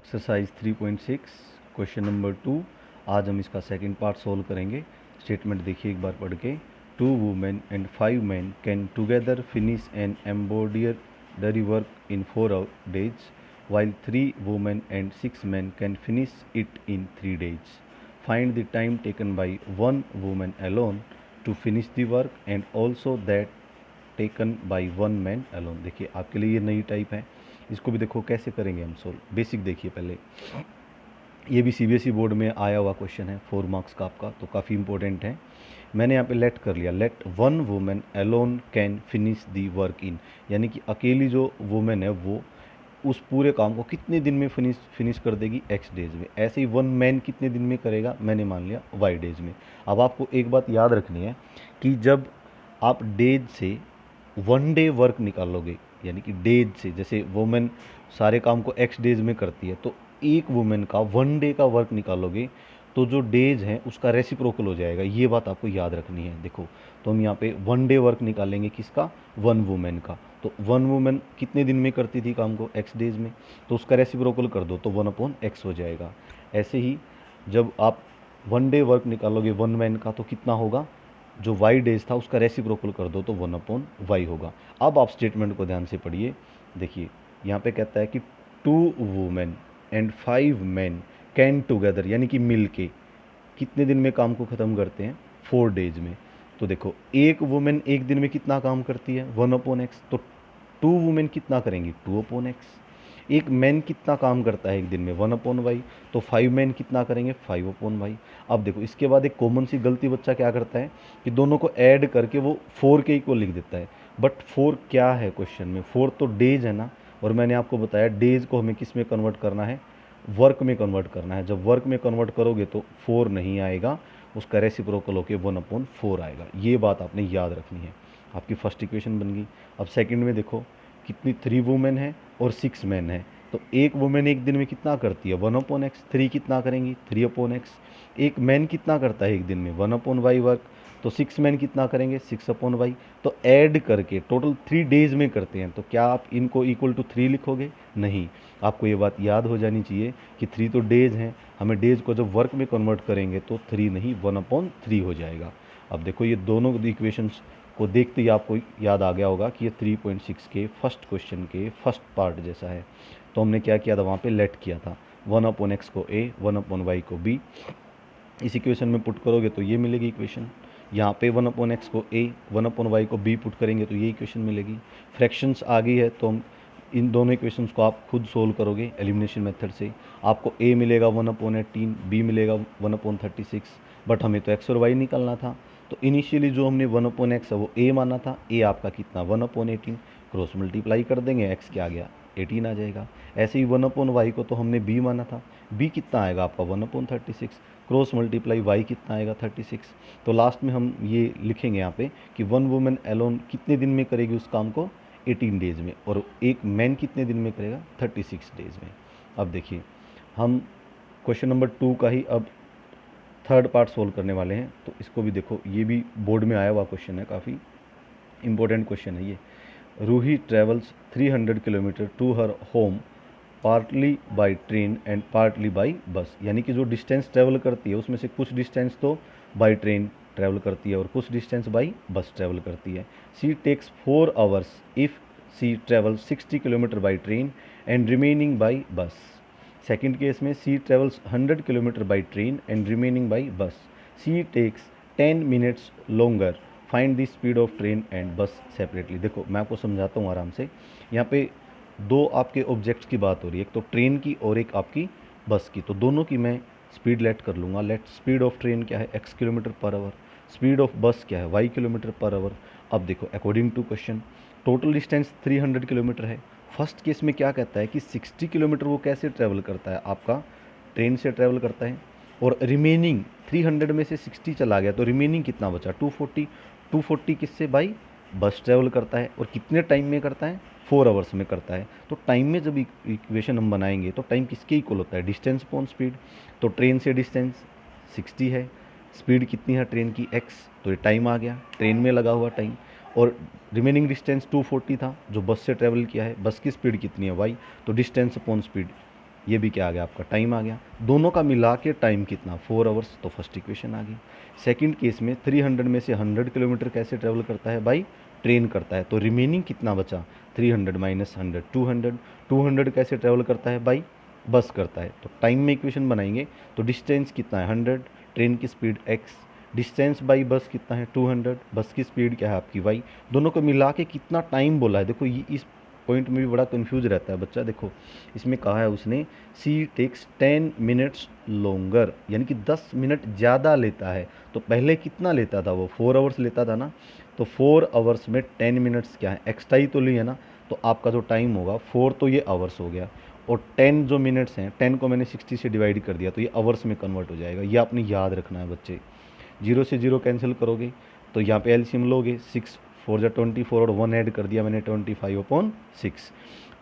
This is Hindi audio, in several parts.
Exercise 3.6 question number 2। आज हम इसका सेकंड पार्ट सोल्व करेंगे। स्टेटमेंट देखिए एक बार पढ़ के। 2 women and 5 men can together finish an embroidery work in 4 days, while 3 women and 6 men can finish it in 3 days. Find the time taken by one woman alone to finish the work and also that taken by one man alone. देखिए आपके लिए ये नई टाइप है, इसको भी देखो कैसे करेंगे हम सोल्व। बेसिक देखिए पहले, ये भी सीबीएसई बोर्ड में आया हुआ क्वेश्चन है, 4 मार्क्स का आपका, तो काफ़ी इंपॉर्टेंट है। मैंने यहाँ पे लेट कर लिया, let one women alone can finish the work in, यानी कि अकेली जो वुमेन है वो उस पूरे काम को कितने दिन में फिनिश कर देगी, एक्स डेज में। ऐसे ही वन मैन कितने दिन में करेगा, मैंने मान लिया वाई डेज में। अब आपको एक बात याद रखनी है कि जब आप डेज से वन डे वर्क निकालोगे, यानी कि डेज से, जैसे वुमेन सारे काम को एक्स डेज में करती है, तो एक वुमेन का वन डे का वर्क निकालोगे तो जो डेज हैं उसका रेसिप्रोकल हो जाएगा। ये बात आपको याद रखनी है। देखो, तो हम यहाँ पे वन डे वर्क निकालेंगे किसका, वन वुमेन का। तो वन वुमेन कितने दिन में करती थी काम को, एक्स डेज में, तो उसका रेसिप्रोकल कर दो तो 1/x हो जाएगा। ऐसे ही जब आप वन डे वर्क निकालोगे वन मैन का तो कितना होगा, जो वाई डेज था उसका रेसिप्रोकल कर दो तो 1/y होगा। अब आप स्टेटमेंट को ध्यान से पढ़िए। देखिए यहाँ पे कहता है कि 2 women and 5 men can together, यानी कि मिल के कितने दिन में काम को ख़त्म करते हैं, 4 days में। तो देखो एक वुमेन एक दिन में कितना काम करती है, 1/x, तो 2 वुमेन कितना करेंगी, 2/x। एक मैन कितना काम करता है एक दिन में, 1/y, तो 5 men कितना करेंगे, 5/y। अब देखो इसके बाद एक कॉमन सी गलती बच्चा क्या करता है कि दोनों को ऐड करके वो 4 के इक्वल लिख देता है। बट 4 क्या है क्वेश्चन में, 4 तो डेज है ना, और मैंने आपको बताया डेज को हमें किस में कन्वर्ट करना है, वर्क में कन्वर्ट करना है। जब वर्क में कन्वर्ट करोगे तो 4 नहीं आएगा, उसका रेसिप्रोकल होकर 1/4 आएगा। ये बात आपने याद रखनी है। आपकी फर्स्ट इक्वेशन बन गई। अब सेकंड में देखो कितनी, 3 वुमेन है और 6 men है, तो एक वुमेन एक दिन में कितना करती है, 1/x। 3 कितना करेंगी, 3/x। एक मैन कितना करता है एक दिन में, 1/y वर्क, तो 6 men कितना करेंगे, 6/y। तो ऐड करके टोटल 3 days में करते हैं, तो क्या आप इनको इक्वल टू 3 लिखोगे, नहीं। आपको ये बात याद हो जानी चाहिए कि 3 तो डेज हैं, हमें डेज को जब वर्क में कन्वर्ट करेंगे तो 3 नहीं 1/3 हो जाएगा। अब देखो ये दोनों इक्वेशंस को देखते ही आपको याद आ गया होगा कि ये 3.6 के फर्स्ट क्वेश्चन के फर्स्ट पार्ट जैसा है। तो हमने क्या किया था, वहाँ पे लेट किया था, 1/x को a, 1/y को b। इस इक्वेशन में पुट करोगे तो ये मिलेगी इक्वेशन। यहाँ पे 1/x को a, 1/y को b पुट करेंगे तो ये इक्वेशन मिलेगी। फ्रैक्शंस आ गई है तो हम इन दोनों इक्वेशंस को आप खुद सोल्व करोगे एलिमिनेशन मेथड से। आपको a मिलेगा 1/18, b मिलेगा 1/36, बट हमें तो x और y निकालना था, तो इनिशियली जो हमने 1/x है वो a माना था, a आपका कितना 1/18, क्रॉस मल्टीप्लाई कर देंगे, x क्या आ गया 18 आ जाएगा। ऐसे ही 1/y को तो हमने b माना था, b कितना आएगा आपका 1/36, क्रॉस मल्टीप्लाई y कितना आएगा 36। तो लास्ट में हम ये लिखेंगे यहाँ पे कि वन वुमेन एलोन कितने दिन में करेगी उस काम को, 18 days में, और एक मैन कितने दिन में करेगा, 36 days में। अब देखिए हम क्वेश्चन नंबर 2 का ही अब थर्ड पार्ट सोल्व करने वाले हैं। तो इसको भी देखो, ये भी बोर्ड में आया हुआ क्वेश्चन है, काफ़ी इंपॉर्टेंट क्वेश्चन है ये। Ruhi travels 300 kilometre to her home partly by train and partly by bus, यानी कि जो डिस्टेंस ट्रैवल करती है उसमें से कुछ डिस्टेंस तो बाई ट्रेन ट्रैवल करती है और कुछ डिस्टेंस बाई बस ट्रैवल करती है। She takes 4 hours if she travel 60 kilometre by train and remaining by bus. Second case में she travels 100 kilometre by train and remaining by bus. She takes 10 minutes longer, find the speed of train and bus separately. देखो मैं आपको समझाता हूँ आराम से। यहाँ पे दो आपके ऑब्जेक्ट्स की बात हो रही है, एक तो ट्रेन की और एक आपकी बस की, तो दोनों की मैं स्पीड लेट कर लूँगा। लेट स्पीड ऑफ ट्रेन क्या है, x km/h, स्पीड ऑफ बस क्या है, y km/h। अब देखो according to question total distance 300 kilometre है। फर्स्ट केस में क्या कहता है कि 60 किलोमीटर वो कैसे ट्रैवल करता है, आपका ट्रेन से ट्रैवल करता है, और रिमेनिंग 300 में से 60 चला गया तो रिमेनिंग कितना बचा, 240। 240 किससे, बाई बस ट्रैवल करता है, और कितने टाइम में करता है, 4 hours में करता है। तो टाइम में जब इक्वेशन हम बनाएंगे तो टाइम किसके इक्वल होता है, डिस्टेंस अपॉन स्पीड। तो ट्रेन से डिस्टेंस 60 है, स्पीड कितनी है ट्रेन की, x, तो ये टाइम आ गया, ट्रेन में लगा हुआ टाइम। और रिमेनिंग डिस्टेंस 240 था जो बस से ट्रैवल किया है, बस की स्पीड कितनी है, y, तो डिस्टेंस अपॉन स्पीड ये भी क्या आ गया आपका टाइम आ गया। दोनों का मिला के टाइम कितना 4 आवर्स, तो फर्स्ट इक्वेशन आ गई। सेकंड केस में 300 में से 100 किलोमीटर कैसे ट्रेवल करता है, बाई ट्रेन करता है, तो रिमेनिंग कितना बचा 300 माइनस 100 200। 200 कैसे ट्रेवल करता है, बाई बस करता है, तो टाइम में इक्वेशन बनाएंगे तो डिस्टेंस कितना है 100, ट्रेन की speed x, distance by bus कितना है 200, बस की स्पीड क्या है आपकी y, दोनों को मिला के कितना टाइम बोला है। देखो ये इस पॉइंट में भी बड़ा कंफ्यूज रहता है बच्चा। देखो इसमें कहा है उसने सी टेक्स 10 मिनट्स लॉन्गर, यानी कि 10 मिनट ज़्यादा लेता है। तो पहले कितना लेता था वो 4 आवर्स लेता था ना, तो 4 आवर्स में 10 मिनट्स क्या है एक्स्ट्रा ही तो लिए ना, तो आपका जो टाइम होगा 4 तो ये आवर्स हो गया, और 10 जो मिनट्स हैं 10 को मैंने 60 से डिवाइड कर दिया तो ये आवर्स में कन्वर्ट हो जाएगा। ये आपने याद रखना है बच्चे। 0 से 0 कैंसिल करोगे तो यहाँ पे एलसीएम लोगे, 6 4 जा 24 और 1 ऐड कर दिया मैंने 25/6,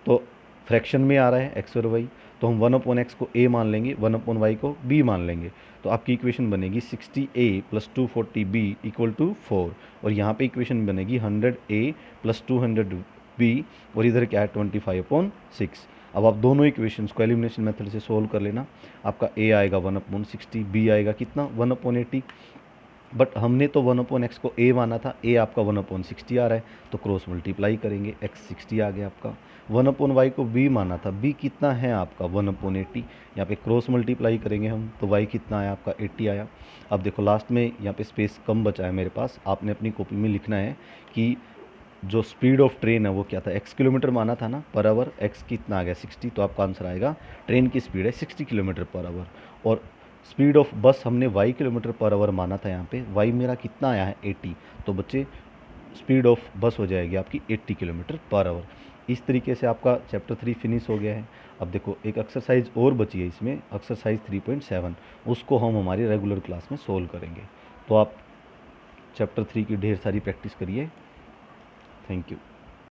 तो फ्रैक्शन में आ रहा है x और y, तो हम 1/x को a मान लेंगे, 1/y को b मान लेंगे, तो आपकी इक्वेशन बनेगी 60a + 240b = 4, और यहाँ पे इक्वेशन बनेगी 100a + 200b, और इधर क्या है 25/6। अब आप दोनों इक्वेशंस को एलिमिनेशन मेथड से सोल्व कर लेना। आपका a आएगा 1/60, b आएगा कितना 1/80, बट हमने तो 1/x को a माना था, a आपका 1/60 आ रहा है, तो क्रॉस मल्टीप्लाई करेंगे, x 60 आ गया आपका। 1/y को b माना था, b कितना है आपका 1/80, यहाँ पे क्रॉस मल्टीप्लाई करेंगे हम, तो y कितना आया आपका 80 आया। अब देखो लास्ट में यहाँ पे स्पेस कम बचा है मेरे पास, आपने अपनी कॉपी में लिखना है कि जो स्पीड ऑफ ट्रेन है वो क्या था, x किलोमीटर माना था ना पर आवर, x कितना आ गया 60, तो आपका आंसर आएगा ट्रेन की स्पीड है 60 किलोमीटर पर आवर, और स्पीड ऑफ बस हमने y किलोमीटर पर आवर माना था, यहाँ पे y मेरा कितना आया है 80, तो बच्चे स्पीड ऑफ बस हो जाएगी आपकी 80 किलोमीटर पर आवर। इस तरीके से आपका चैप्टर 3 फिनिश हो गया है। अब देखो एक एक्सरसाइज और बची है इसमें, एक्सरसाइज 3.7, उसको हम हमारी रेगुलर क्लास में सोल्व करेंगे। तो आप चैप्टर 3 की ढेर सारी प्रैक्टिस करिए। Thank you.